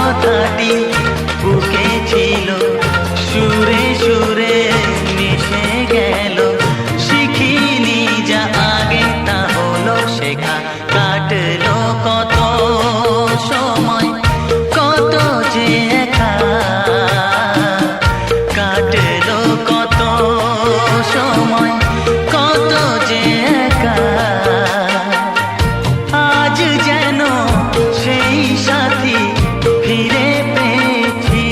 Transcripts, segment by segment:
কথাটি বুকে ছিল, সুরে সুরে মিশে গেল। শিখিনি যা আগে তা হলো শেখা, কাটলো কত সময়, কত যে একা, কাটলো কত সময়, কত যে একা। আজ যেন সেই সাথী ফিরে পেয়েছি,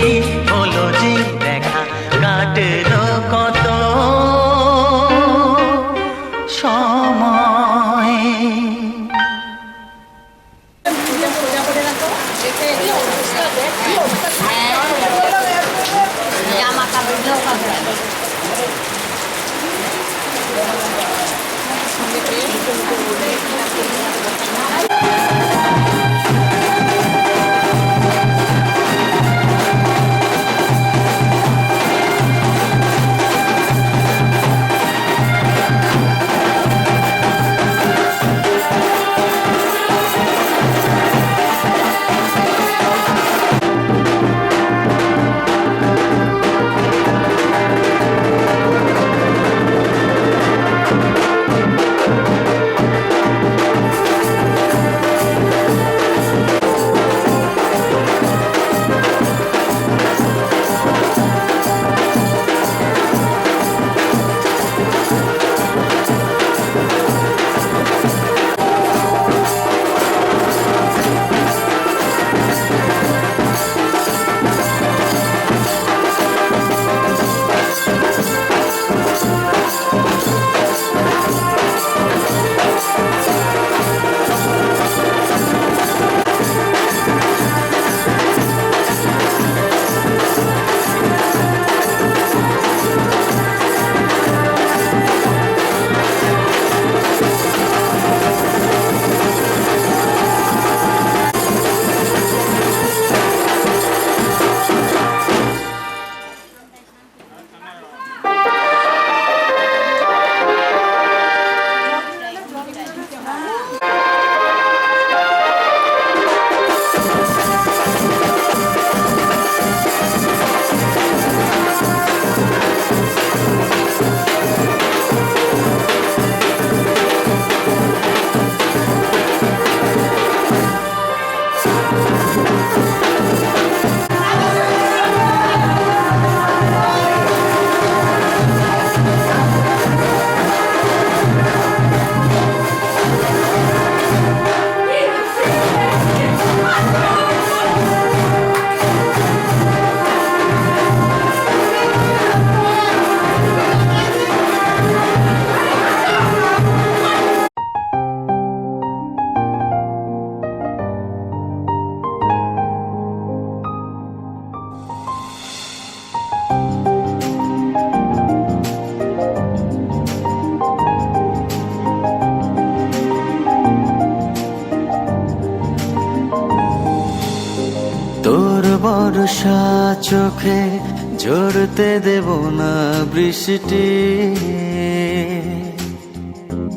হলো যে দেখা, কাটলো কত সময়। তোর বর্ষা চোখে ঝরতে দেব না বৃষ্টি,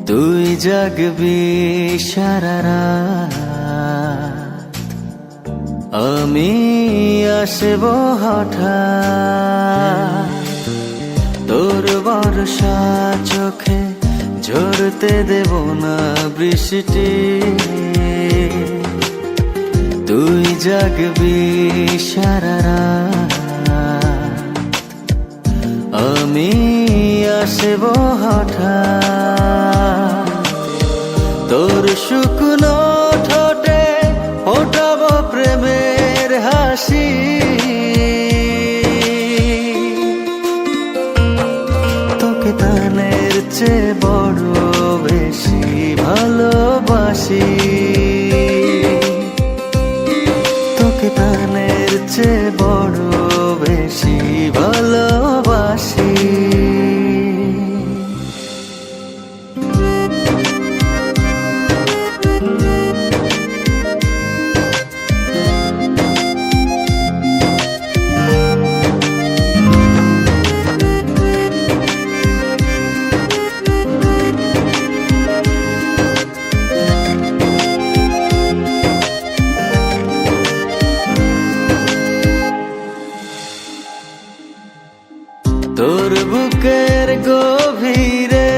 তুই জাগবি সারা রাত, আমি আসব হঠাৎ। তোর বর্ষা চোখে ঝরতে দেব না বৃষ্টি, তুই জাগবি সারা রাত, আমি আসব হঠাৎ। তোর শুকনো ঠোঁটে ফোটাবো প্রেমের হাসি, তোকে তানের চেয়ে বড় বেশি ভালোবাসি, তোকে তানের চেয়ে বড় বেশি ভালোবাসি। তোর বুকের গভীরে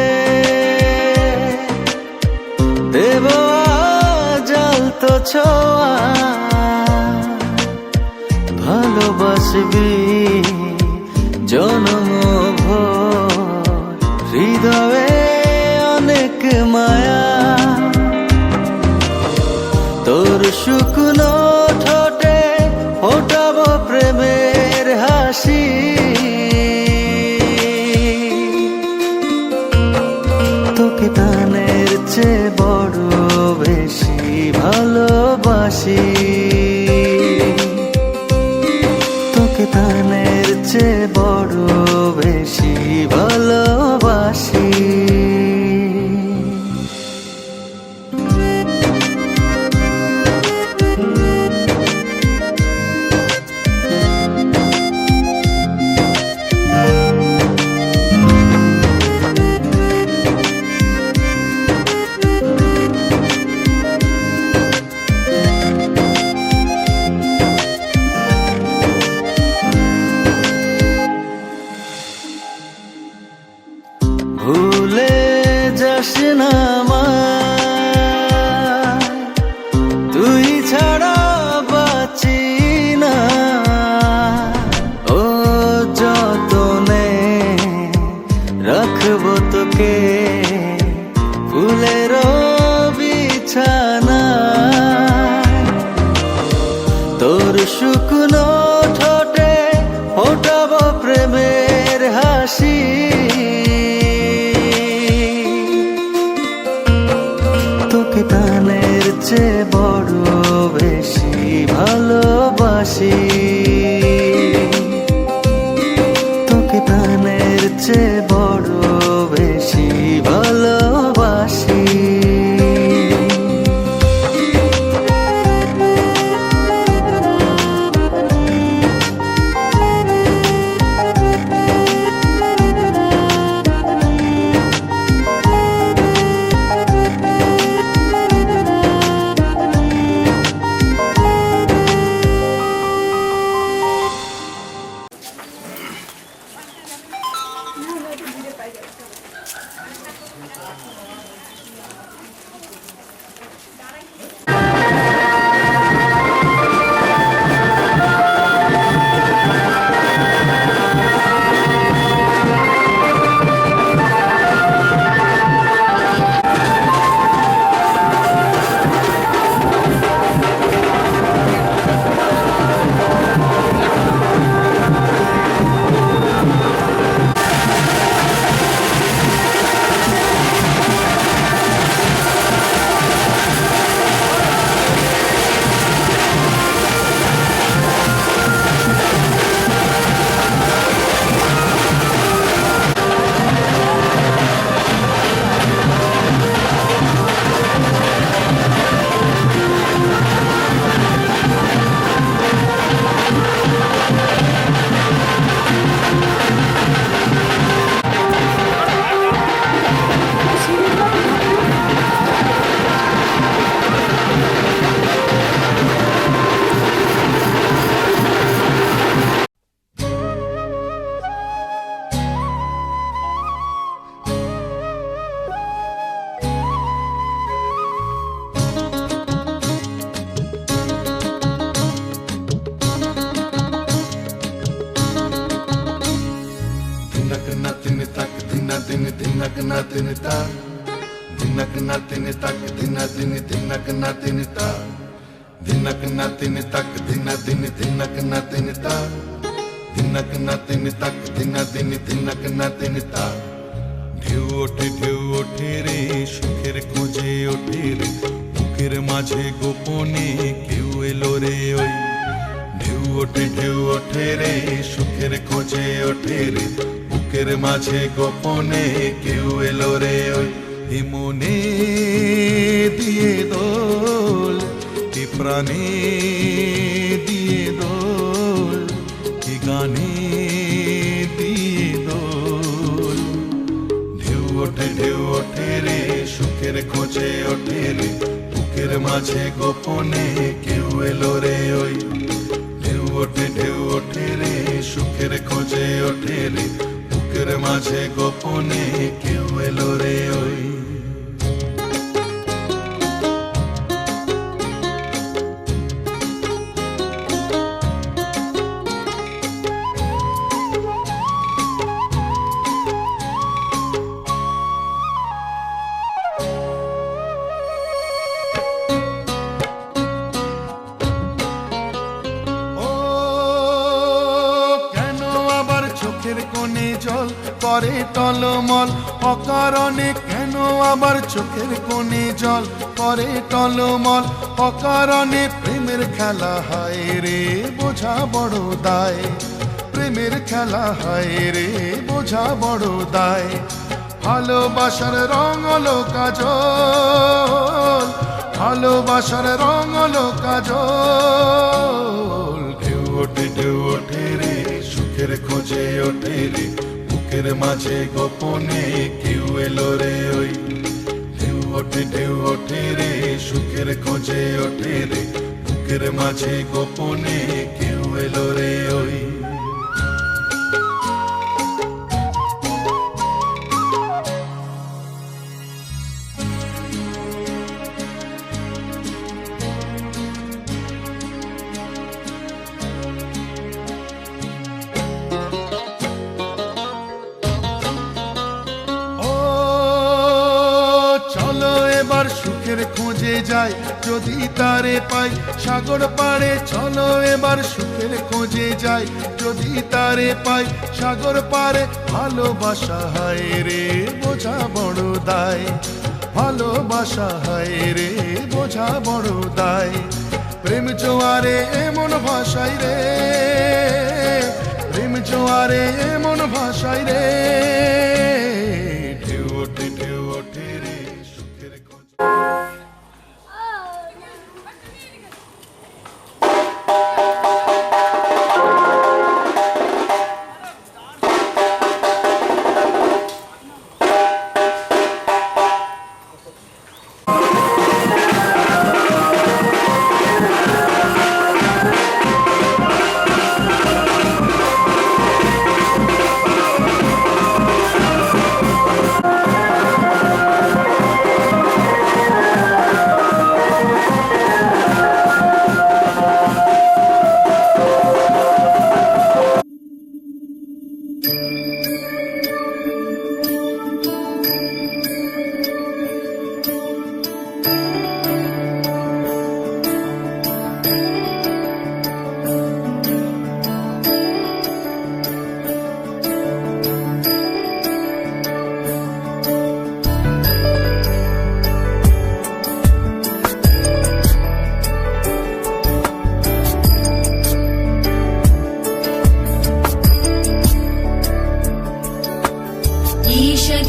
দেব জ্বলতো ছোঁয়া, ভালোবাসবি জনম ভোর, হৃদয়ে অনেক মায়া। তোর শুকনো ঠোঁটে ফোটাবো প্রেমের হাসি, তোকে প্রাণের চেয়ে বড় বেশি ভালোবাসি, তোকে প্রাণের চেয়ে বড় বেশি ভালোবাসি। ভুলে যাস না আমায়, তুই ছাড়া বাঁচি না। ও যতনে রাখবো তোকে ফুলের বিছানা, তোর শুকনো ঠোঁটে ফোটাবো প্রেমের হাসি, তোকে প্রাণের চেয়ে বড় বেশি ভালোবাসি, তোকে প্রাণের চেয়ে বড় বেশি ভালোবাসি। ঢেউ ওঠে রে সুখের খোঁজে ওঠে রে, বুকের মাঝে গোপনে কেউ এলো রে ওই। ঢেউ ওঠে রে সুখের খোঁজে ওঠে রে, বুকের মাঝে গোপনে কেউ এলো রে ওই। এ মনে দিয়ে দোল, এ প্রাণে দিয়ে দোল, এ গানে দিয়ে দোল। ঢেউ ওঠে রে সুখের খোঁজে ওঠে রে, বুকের মাঝে গোপনে কেউ এলো রে ওই। ঢেউ ওঠে রে সুখের খোঁজে ওঠে রে, মাঝে গোপনে কেউ এলো রে ওই। চোখের কোণে জল করে টলমল অকারণে, কেন আবার চোখের কোণে জল করে টলমল অকারণে। প্রেমের খেলা হয় রে বোঝা বড় দায়, প্রেমের খেলা হয় রে বোঝা বড় দায়। ভালোবাসার রং হলো কাজল, ভালোবাসার রং হলো কাজল। ঢেউ ওঠে রে সুখের খোঁজে ওঠে রে, বুকের মাঝে গোপনে কেউ এলো রে ওই। ঢেউ ওঠে রে সুখের খোঁজে ওঠে রে, বুকের মাঝে গোপনে কেউ এলো রে ওই। এবার সুখের খোঁজে যাই যদি তারে পাই সাগর পাড়ে। চলো এবার সুখের খোঁজে যাই যদি তারে পাই সাগর পাড়ে। ভালোবাসা হায় রে বোঝা বড় দায়, ভালোবাসা হায় রে বোঝা বড় দায়। প্রেম জোয়ারে এমন ভাষায় রে, প্রেম জোয়ারে এমন ভাষায় রে। ঢেউ ওঠে রে সুখের খোঁজে।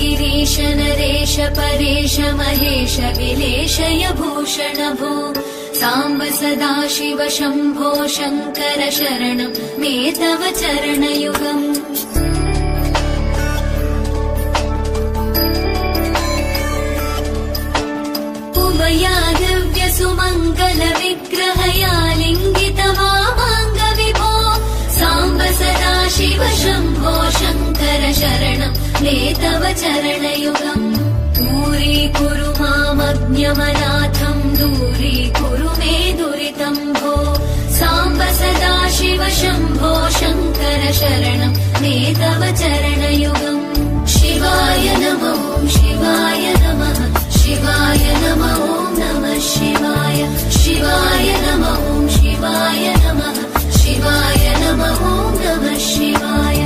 गिरीश नरेश परेश महेश विलेशय भूषण भो साम्ब सदाशिव शम्भो शङ्कर शरणं मे तव चरणयुगम्। उमया दिव्य सुमङ्गल विग्रहया लिङ्गित वामाङ्ग विभो साम्ब सदाशिव शम्भो शङ्कर शरणं मे तव चरणयुगम्। दूरीकुरु मामज्ञमनाथं दूरीकुरु मे दुरितं भो साम्ब सदाशिव शम्भो शङ्कर शरणं मे तव चरणयुगम्। शिवाय नमः शिवाय नमः शिवाय नमः नमः शिवाय शिवाय नमः शिवाय नमः शिवाय नमः नमः शिवाय।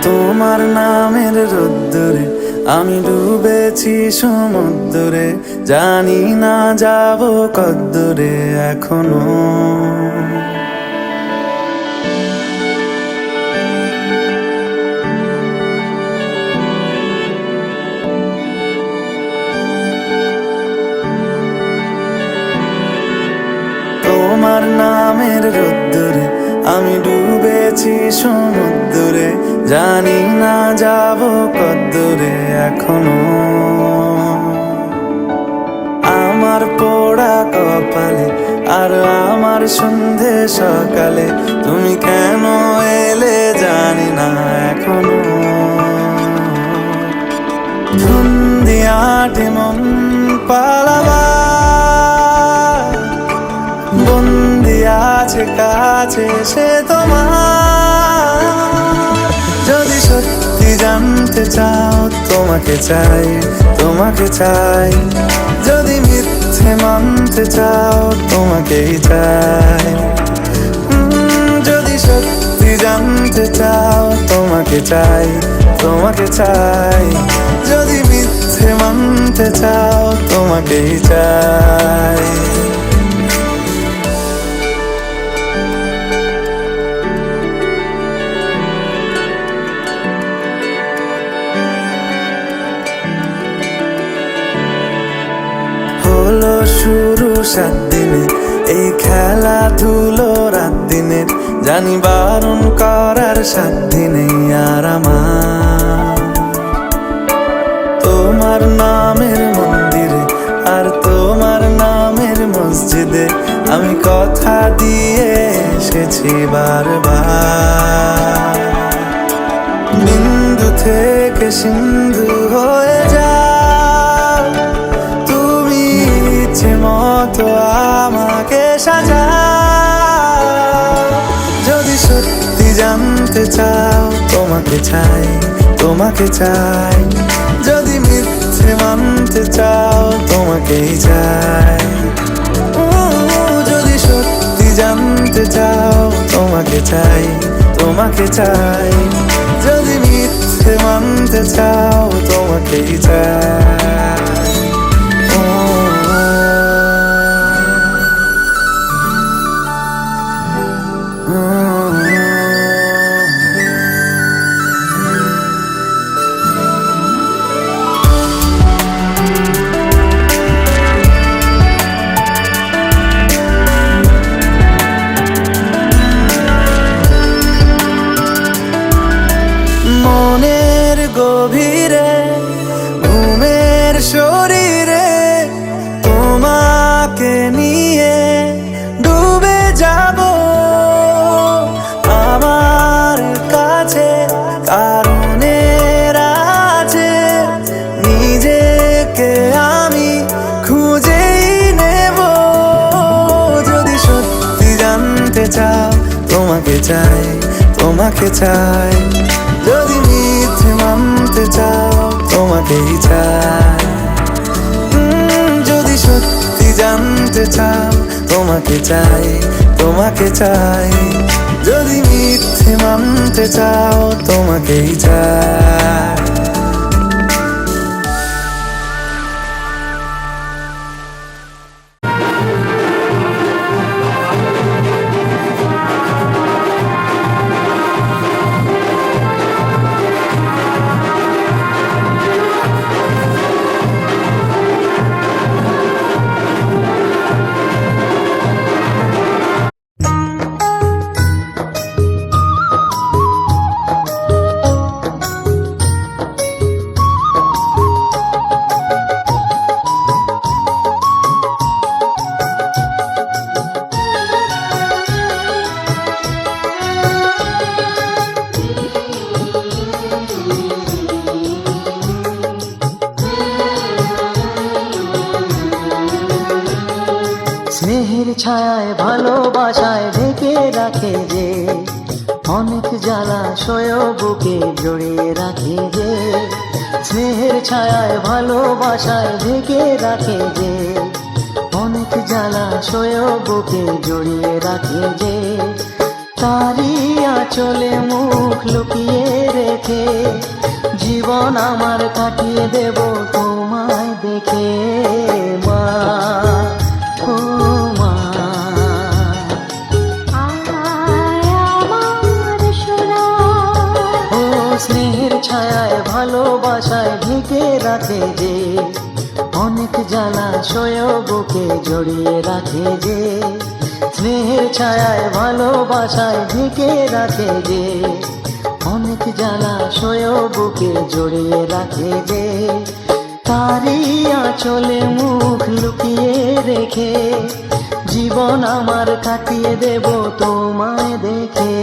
তোমার নামের রোদ্দুরে আমি ডুবেছি সমুদ্রে, জানি না যাব কদ্দুরে এখনো। তোমার নামের রোদ্দুরে আমি ডুবেছি সমুদ্রে, জানি না যাব কদ্দুরে এখনো। আমার পোড়া কপালে আর আমার সন্ধে সকালে তুমি কেন এলে জানি না এখনো। ধুন্দিয়াটে মন পালাবা বন্দি আছে কাছে সে তোমার। যদি সত্যি জানতে চাও তোমাকে চাই, তোমাকে চাই। যদি মিথ্যে মানতে চাও তোমাকেই চাই। যদি সত্যি জানতে চাও তোমাকে চাই, তোমাকে চাই। যদি মিথ্যে মানতে চাও তোমাকেই চাই। হলো শুরু 7 দিনে এই খেলাধুলো রাত দিনের, জানি বারণ করার সাধ্য নেই আর আমার। তোমার নামের মন্দিরে আর তোমার নামের মসজিদে আমি কথা দিয়ে এসেছি বারবার। বিন্দু থেকে সিন্ধু হয়ে যাও তুমি, ইচ্ছে মতো আমাকে সাজাও। যদি সত্যি জানতে চাও তোমাকে চাই, তোমাকে চাই। যদি মিথ্যে মানতে চাও তোমাকেই চাই। যদি সত্যি জানতে চাও তোমাকে চাই, তোমাকে চাই। যদি মিথ্যে মানতে চাও তোমাকেই চাই। মনের গভীরে ঘুমের শরীরে তোমাকে নিয়ে ডুবে যাব। আমার কাছে কারণের আছে, নিজেকে আমি খুঁজেই নেব। যদি সত্যি জানতে চাও তোমাকে চাই, তোমাকে চাই। যদি মিথ্যে মানতে চাও তোমাকেই চাই। যদি সত্যি জানতে চাও তোমাকে চাই, তোমাকে চাই। যদি মিথ্যে মানতে চাও তোমাকেই চাই। স্নেহের ছায়ায় ভালোবাসায় ঢেকে রাখে যে, অনেক জ্বালাশয় বুকে জড়িয়ে রাখে যে। স্নেহের ছায়ায় ভালোবাসায় ঢেকে রাখে যে, অনেক জ্বালাশয় বুকে জড়িয়ে রাখে যে। তারই আঁচলে মুখ লুকিয়ে রেখে জীবন আমার কাটিয়ে দেব তোমায় দেখে মা, ও মা। ও স্নেহের ছায়ায় ভালোবাসায় ঢেকে রাখে যে, অনেক জ্বালাশয় বুকে জড়িয়ে রাখে যে। স্নেহের ছায়ায় ভালোবাসায় ঢেকে রাখে যে, অনেক জ্বালাশয় বুকে জড়িয়ে রাখে যে। তারই আঁচলে মুখ লুকিয়ে রেখে জীবন আমার কাটিয়ে দেব তোমায় দেখে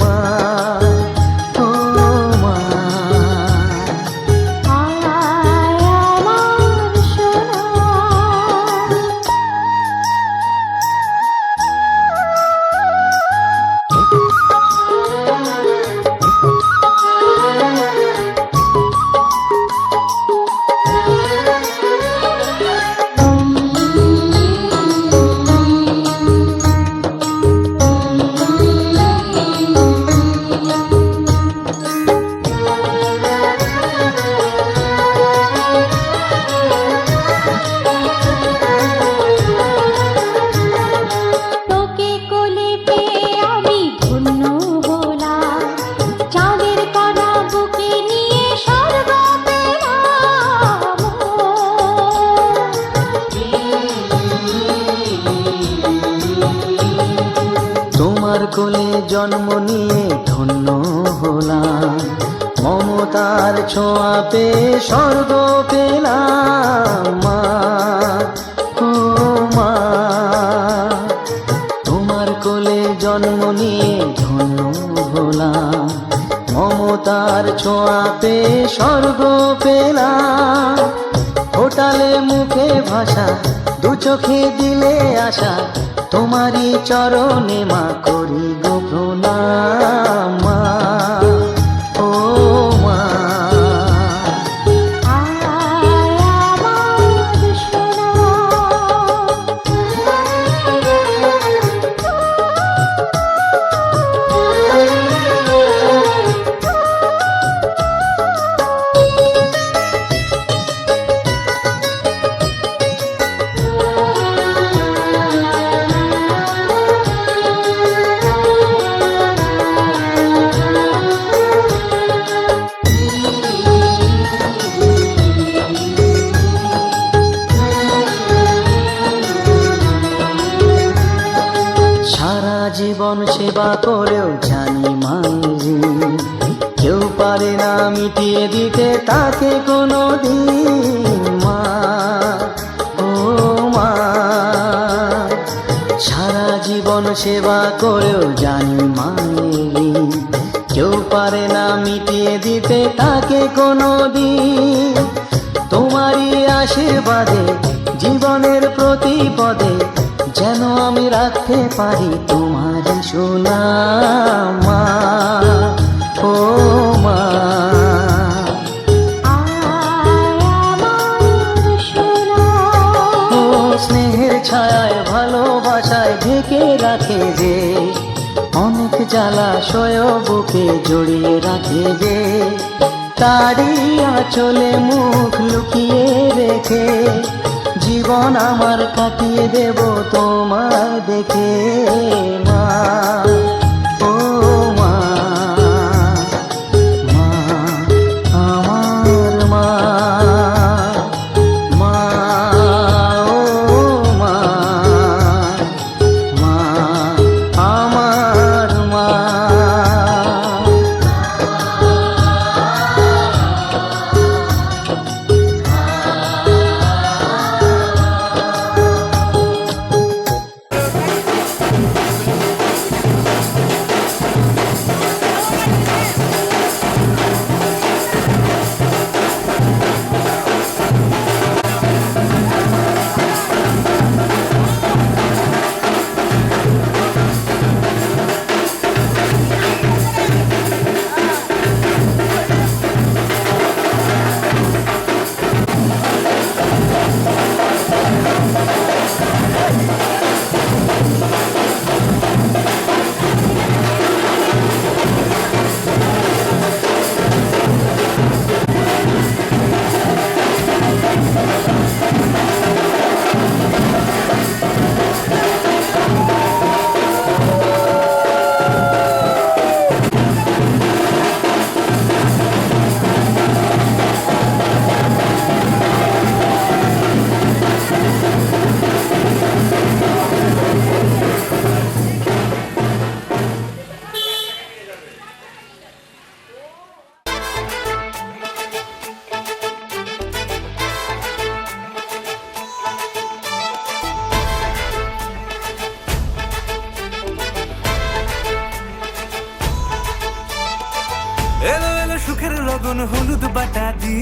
মা, ও মা। তোকে কোলে পেয়ে আমি ধন্য হলাম, চাঁদের কণা বুকে নিয়ে স্বর্গ পেলাম। তোমার কোলে জন্ম নিয়ে ধন্য হলাম, মমতার ছোঁয়া পেয়ে স্বর্গ পেলাম মা, ও মা। তোমার কোলে জন্ম নিয়ে ধন্য হলাম, মমতার ছোঁয়া পেয়ে স্বর্গ পেলাম। ফোটালে মুখে ভাষা, দু চোখে দিলে আশা, তোমারই চরণে মা করি গো প্রণাম মা, ও মা। সারা জীবন সেবা করেও জানি মায়েরি, কেউ পারে না মিটিয়ে দিতে তাকে কোনো দিন মা, ও মা। সারা জীবন সেবা করেও জানি মায়েরি, কেউ পারে না মিটিয়ে দিতে তাকে কোনো দিন। তোমারই আশীর্বাদে জীবনের প্রতি পদে যেন আমি রাখতে পারি তোমার সুনাম মা, ও মা। ও স্নেহের ছায়ায় ভালোবাসায় ঢেকে রাখে যে, অনেক জ্বালাশয় বুকে জড়িয়ে রাখে যে। তারই আঁচলে মুখ লুকিয়ে রেখে জীবন আমার কাটিয়ে দেব তোমায় দেখে মা, ও মা। মা আমার মা, মা, ও মা, মা আমার মা। এলো এলো সুখের লগন হলুদ বাটা দি,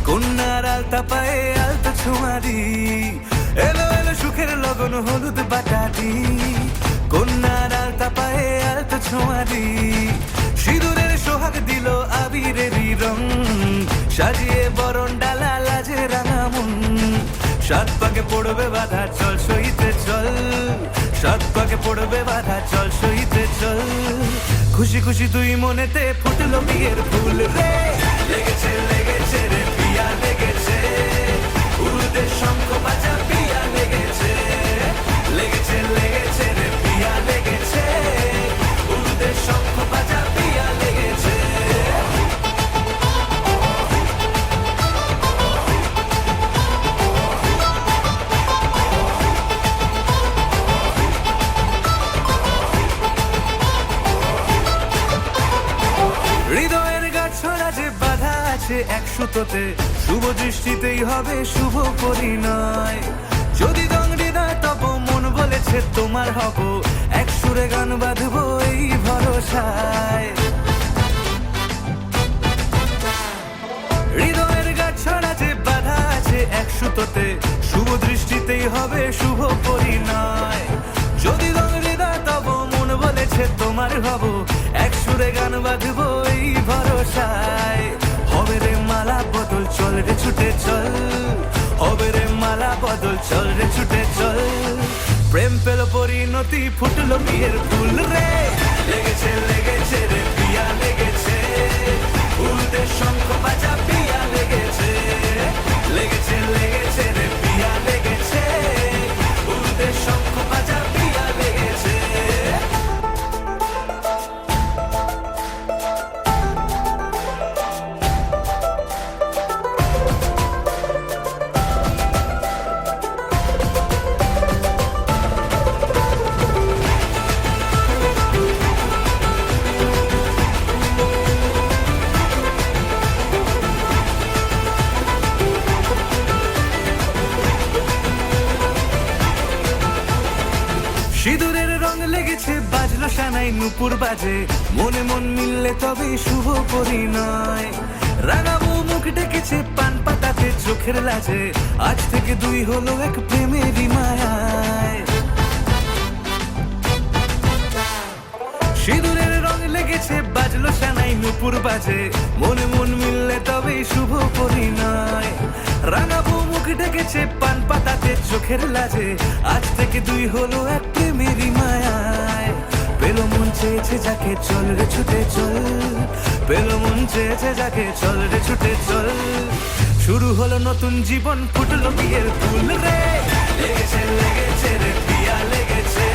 কন্যার আলতা পায়ে আলতা ছোঁয়া দি। এলো এলো সুখের লগন হলুদ বাটা দি, কন্যার আলতা পায়ে আলতা ছোঁয়া দি। সিঁদুরের সোহাগ দিল আবিরেরই রং, সাজিয়ে বরণ ডালা লাজে রাঙা মন। সাত পাকে পড়বে বাধা চল সইতে চল, সাত পাকে পড়বে বাধা চল সইতে চল। খুশি খুশি তুই মনেতে ফুটলো বিয়ের ফুল রে, লেগেছে লেগেছে রে পিয়া লেগেছে, উরুদের শঙ্খ বাজা পিয়া লেগেছে, লেগেছে লেগেছে রে পিয়া লেগেছে, উরুদের শঙ্খ বাজা পিয়া লেগেছে। হৃদয়ের গাছড়া যে বাধা আছে এক সুতোতে, শুভ দৃষ্টিতেই হবে শুভ পরিণয়। যদি দংড়ি নয় তব মন বলেছে তোমার হব, এক সুরে গান বাঁধবো এই ভরসায়। হৃদয়ের গাছড়া যে বাধা আছে এক সুতোতে, শুভ দৃষ্টিতেই হবে শুভ পরিণয়। যদি দংড়ি নয় তব মন বলেছে তোমার হব, এক সুরে গান বাঁধবো এই ভরসায়। হবে রে মালা বদল চল রে ছুটে চল, হবে রে মালা বদল চল রে ছুটে চল। প্রেম পেল পরিণতি ফুটলো বিয়ের ফুল রে, লেগেছে লেগেছে রে পিয়া লেগেছে, উলুদের শঙ্খ বাজা পিয়া লেগেছে, লেগেছে লেগেছে রে পিয়া লেগেছে, উলুদের শঙ্খ বাজা পিয়া লেগেছে। সিঁদুরের রং লেগেছে বাজলো সানাই নুপুর বাজে, মনে মন মিললে তবে শুভ পরিণয়। রাঙাবো মুখ ডেকেছে পান পাতাতে চোখের লাজে, আজ থেকে দুই হলো এক প্রেমেরই মায়ায়। সিঁদুরের রং লেগেছে বাজলো সানাই নুপুর বাজে, মনে মন মিললে তবে শুভ পরিণয়। রাঙাবো মুখ ডেকেছে পান পাতাতে চোখের লাজে, আজ থেকে দুই হলো এক প্রেমেরই মায়ায়। পেলো মন চেয়েছে যাকে চল রে ছুটে চল, পেলো মন চেয়েছে যাকে চল রে ছুটে চল। শুরু হলো নতুন জীবন ফুটলো বিয়ের ফুল রে, লেগেছে লেগেছে রে পিয়া লেগেছে,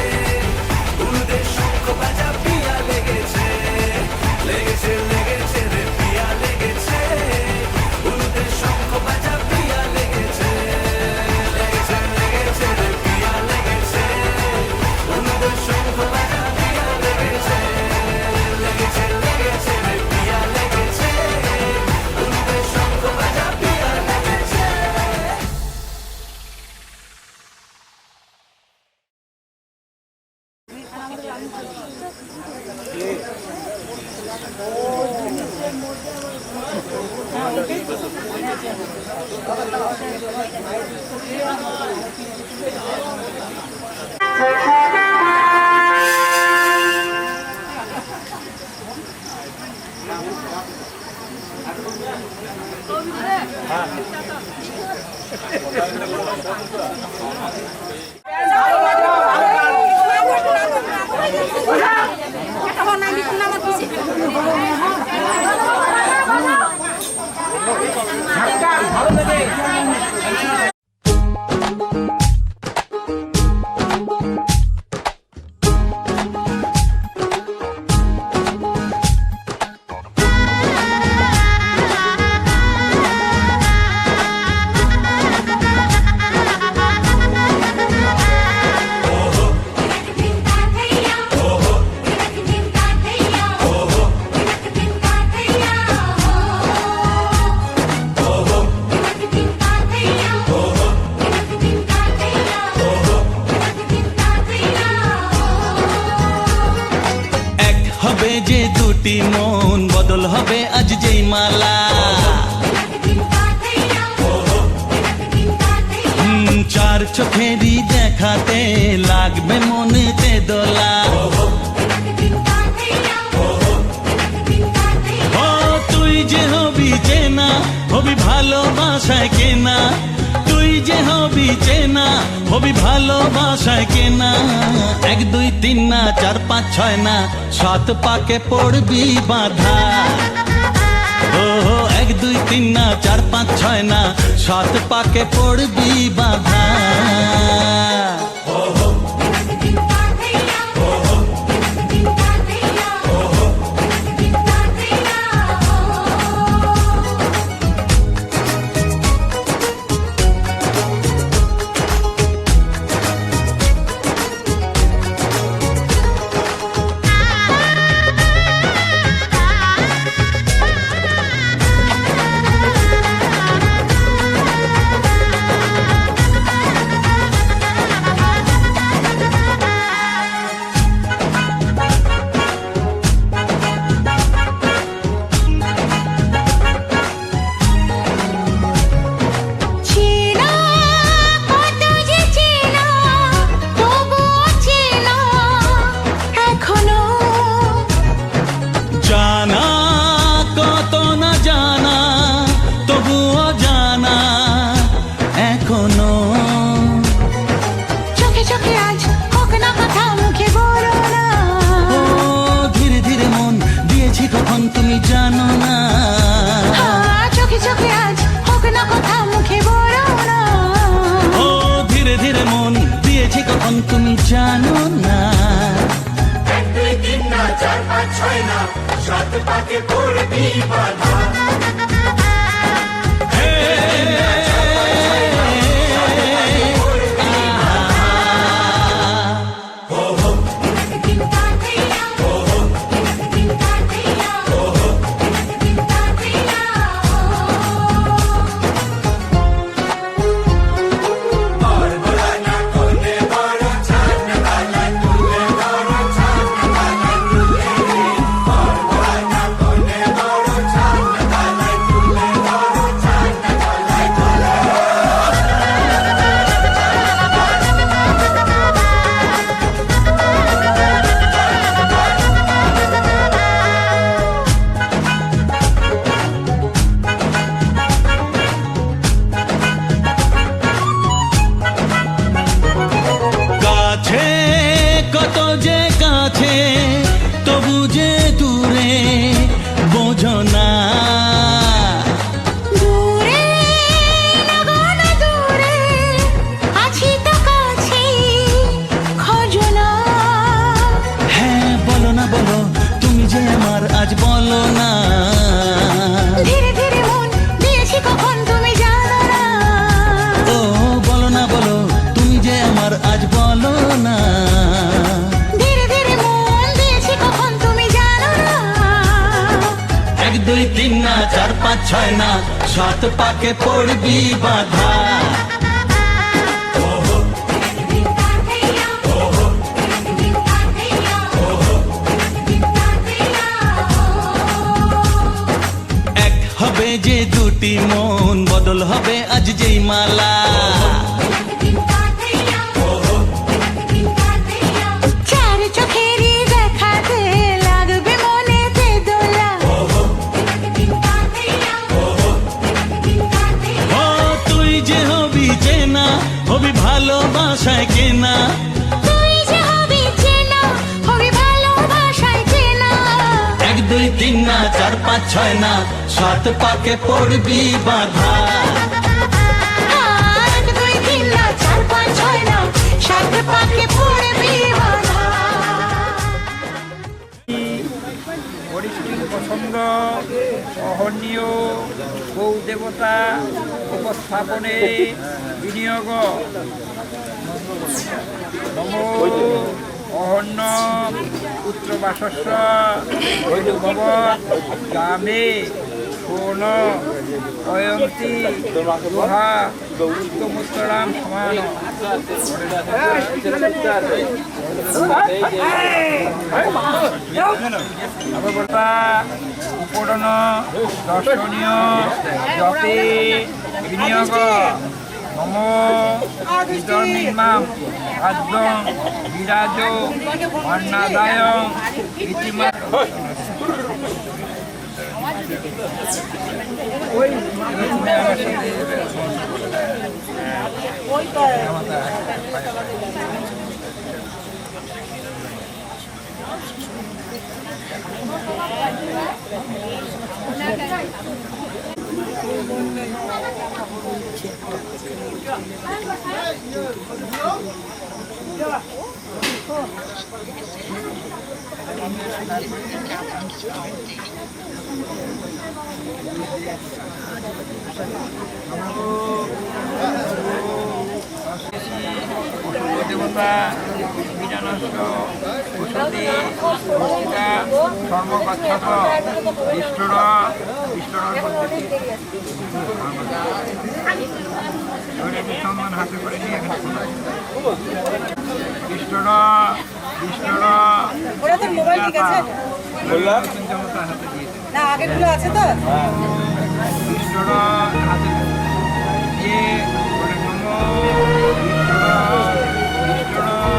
উলুদের শঙ্খ বাজা পিয়া লেগেছে, লেগেছে লেগেছে রে পিয়া লেগেছে, উলুদের শঙ্খ বাজা পিয়া লেগেছে, লেগেছে লেগেছে রে পিয়া লেগেছে, উলুদের শঙ্খ বাজা পিয়া লেগেছে, লেগেছে লেগেছে রে পিয়া লেগেছে, উলুদের শঙ্খ বাজা পিয়া লেগেছে। Oh হবে আজ যেই মালা। চার চোখেরই দেখাতে লাগবে মনেতে দোলা। ও তুই যে হবি চেনা, হবি ভালোবাসায় কেনা। তুই যে হবি চেনা, হবি ভালোবাসায় কেনা। 1 2 3 না 4 5 6 না 7 পাকে পড়বি বাঁধা। ও 1 2 3 না 4 5 6 না 7 পাকে পড়বি বাঁধা। চেনা কত যে চেনা তবুও চেনা এখনো। জানা কত না জানা তবুও জানা এখনো। চোখে চোখে আজ হোক না কথা মুখে বলো না। ও ধীরে ধীরে মন দিয়েছি কখন তুমি জানো না। চোখে চোখে আজ হোক না কথা মুখে বলো না। ও ধীরে ধীরে মন দিয়েছি কখন তুমি জানো না। 1 2 3 না 4 5 6 না 7 পাকে পড়বি বাঁধা। কাছে কত যে কাছে তবু যে দূরে বোঝো না। দূরে না গো না দূরে আছি তো কাছে খোঁজো না। হ্যাঁ বলো না বলো তুমি যে আমার আজ বলো না। ধীরে ধীরে মন দিয়েছি কখন তুমি জানো না। ও বলো না বলো তুমি যে আমার আজ বলো না। ধীরে ধীরে মন দিয়েছি কখন তুমি জানো না। 1 2 3 না 4 5 6 না 7 পাকে পড়বি বাঁধা। এক হবে যে দুটি মন বদল হবে আজ যেই মালা। চার চোখেরই দেখাতে লাগবে মনেতে দোলা। ও তুই যে হবি চেনা, হবি ভালোবাসায় কেনা। তুই যে হবি চেনা, হবি ভালোবাসায় চেনা। 1 2 3 না 4 5 6 না 7 পাকে পড়বি বাঁধা। 1 2 3 না 4 5 6 না 7 পাকে পড়বি বাঁধা। পরিস্থিতির পছন্দ অহনীয় গৌ দেবতা উপস্থাপনে বিনিয়োগ। নমো অহন্য পুত্র বাসস্ব ভৈরভবৎ গ্রামে কোন অয়ন্তি গুহা উত্তমোত্তরাম সমান ভগবতা উপরণ দর্শনীয় জপে বিনিয়োগ মম বিতর্মিমাম খাদ্যং বিরাজ অন্নাদায় ইতিমা দেবতা বিজানস্য কুশলী ভূমিকা সর্বগচ্ছত ইষ্টর সম্মান হাতে করে নিয়ে ইষ্টর ওরা তোর মোবাইল ঠিক আছে হাতে দিয়ে না আগেরগুলো আছে তো ঈশ্বর হাতে দিয়ে বলে নম ঈশ্বর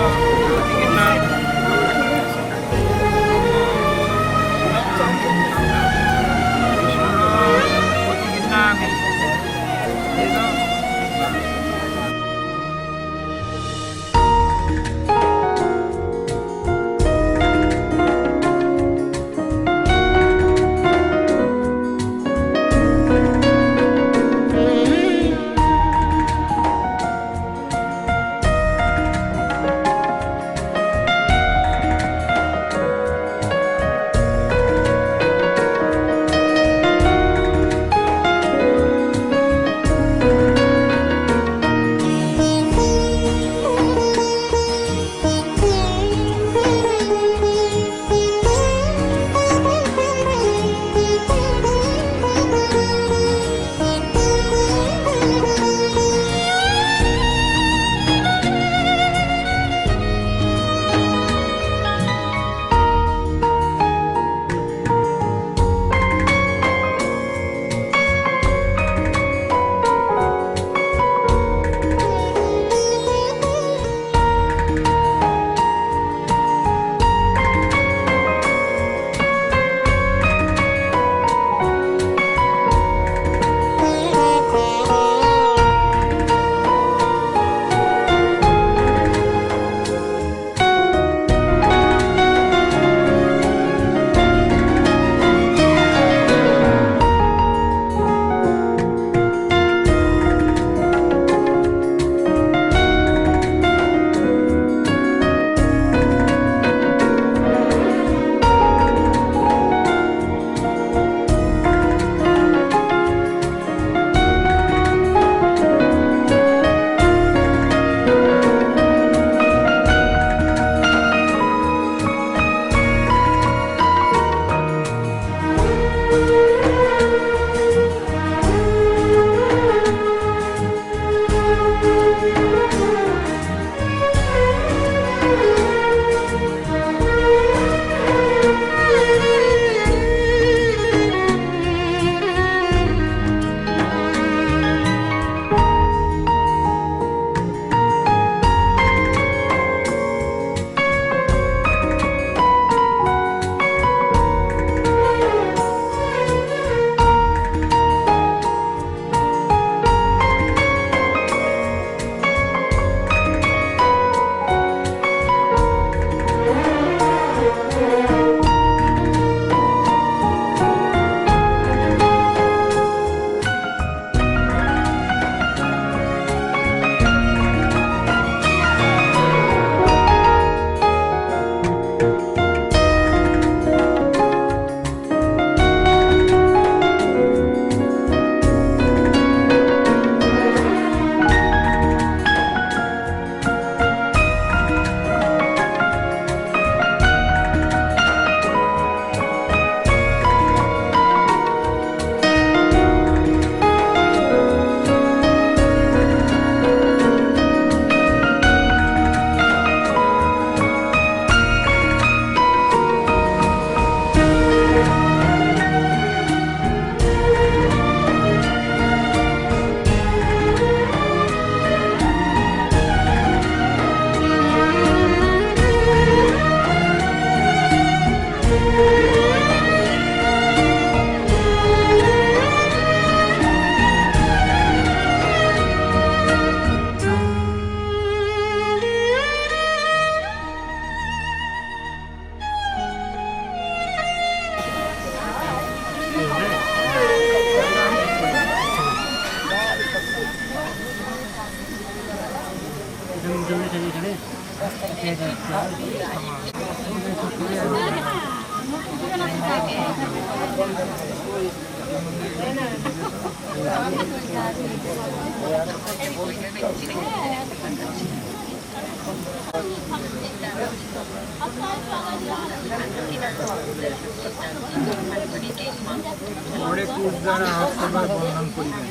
পরে কূপ দ্বারা হস্তবার বন্ধন করিবেন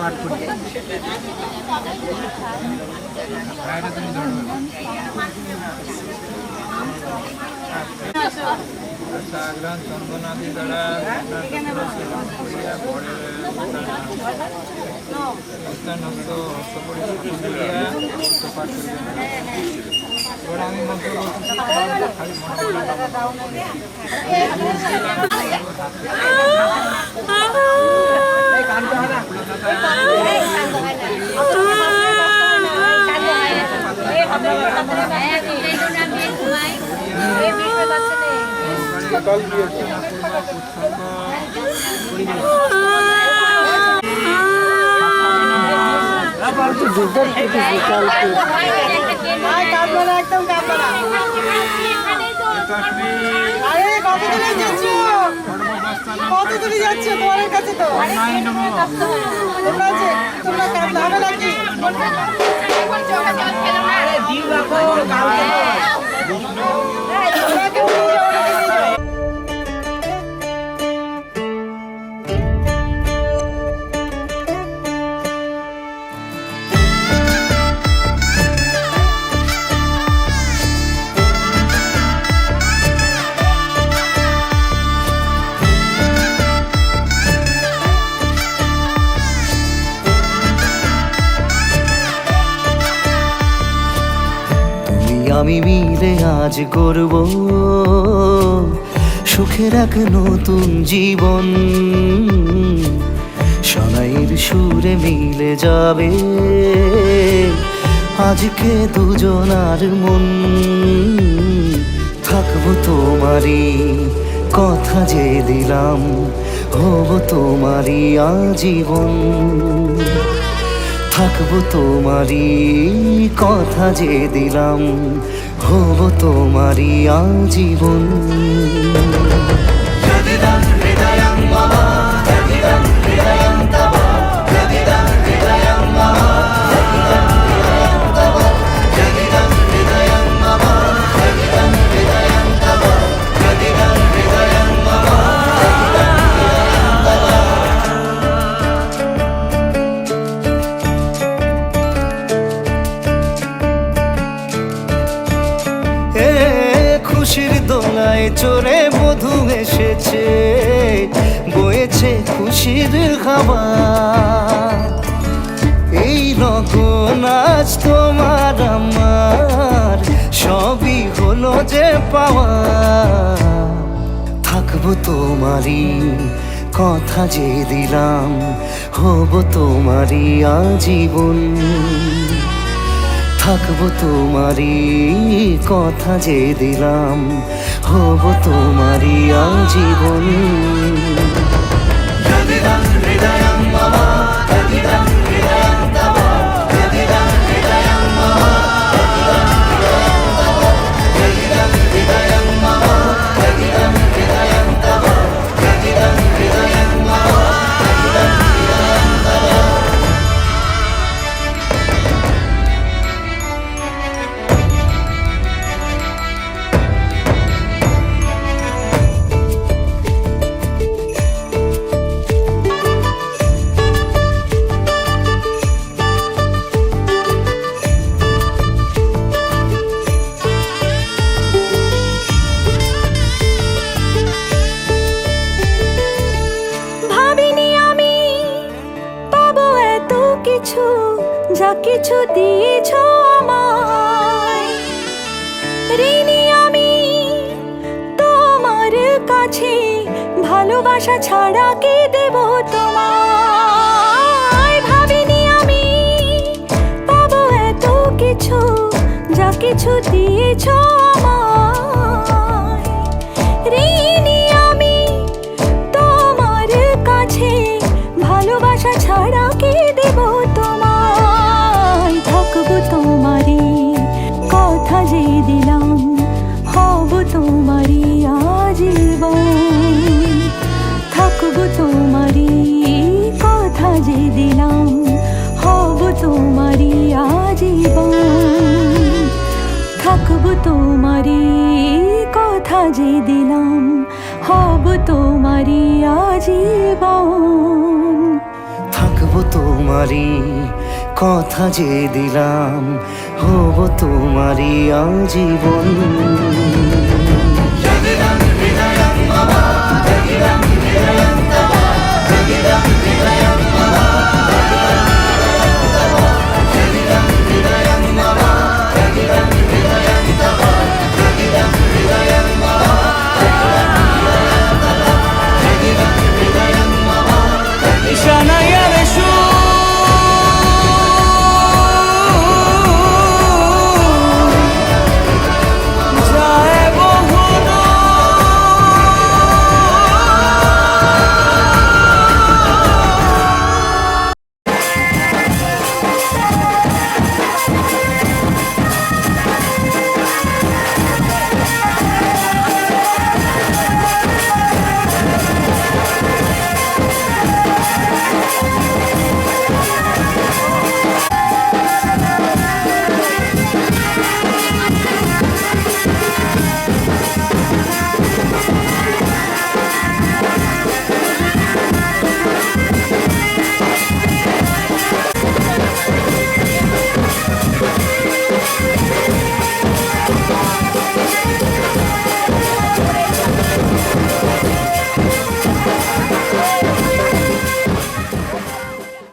পাঠ করিবেন এটা তুমি ধরবে আচ্ছা আগ্রান চন্দনাদি দ্বারা করিয়া পরে হস্ত পরিষ্কার পাঠ করিবেন এবার আমি মন্ত্র বলতেছি খালি সকল প্রিয়র্চনা পূর্বক উৎসর্গ করিবেন একদম কাঁদবে না। আরে কত দূরে যাচ্ছ? কত দূরে যাচ্ছ? তোমার কাছে তো তোমরা কাঁদলে হবে নাকি? আমি মিলে আজ করব সুখের এক নতুন জীবন, সানাইয়ের সুরে মিলে যাবে আজকে দুজনার মন। থাকবো তোমারই কথা যে দিলাম, হব তোমারই আজীবন। থাকবো তোমারই কথা যে দিলাম, হব তোমারই আজীবন। খুশির দোলায় চড়ে মধু এসেছে, বয়েছে খুশির হাওয়া। এই লগন আজ তোমার আমার সবই হলো যে পাওয়া। থাকবো তোমারই কথা যে দিলাম, হব তোমারই আজীবন। থাকবো তোমারই কথা যে দিলাম, হব তোমারই আজীবন। যা কিছু দিয়েছ আমায়, ঋণী আমি তোমার কাছে। ভালোবাসা ছাড়া কি দেব তোমায়? ভাবিনি আমি পাবো এত কিছু, যা কিছু দিয়েছ আমায়। ঋণী আমি তোমার কাছে, ভালোবাসা ছাড়া কি দেব তোমায়? থাকবো তোমার তোমারই কথা যে দিলাম, হব তোমারই আজীবন। থাকবো তোমারই কথা যে দিলাম, হব তোমারই আজীবন।